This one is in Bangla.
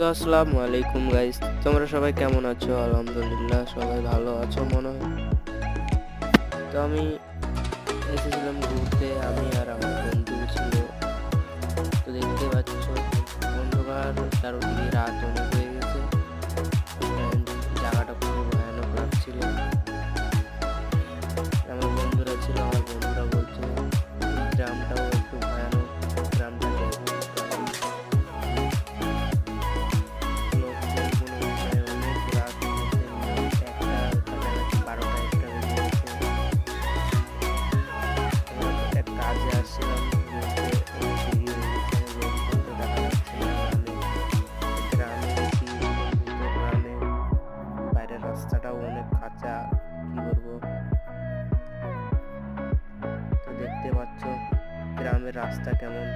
তো আসসালামু আলাইকুম গাইস, তোমরা সবাই কেমন আছো? আলহামদুলিল্লাহ সবাই ভালো আছো মনে হয়। তো আমি এসেছিলাম ঘুরতে, আমি আর আমার বন্ধু ছিল। তো দেখতে পাচ্ছ অন্ধকার, চারদিকে রাত অনেক হয়ে গেছে। And জায়গাটা খুব ভয়ানক লাগছিল। আমার বন্ধুরা ছিল, আমার বন্ধুরা বলছে এই গ্রামটাও একটু ভয়ানক, গ্রামটা দেখো লোকজনগুলো প্রায় অনেক রাত হয়ে গেছে, একটা কাছাকাছি 12টা 1টা বেজে গেছে। আমরা একটা কাজে আসছিলাম, বলতে অনেক দেরি হয়ে গেছে, রোড বলতে দেখা যাচ্ছে না। গ্রামে গেছি, গ্রামে বাইরের রাস্তাটাও অনেক কাঁচা, কি বলবো। তো দেখতে পাচ্ছ গ্রামের রাস্তা কেমন।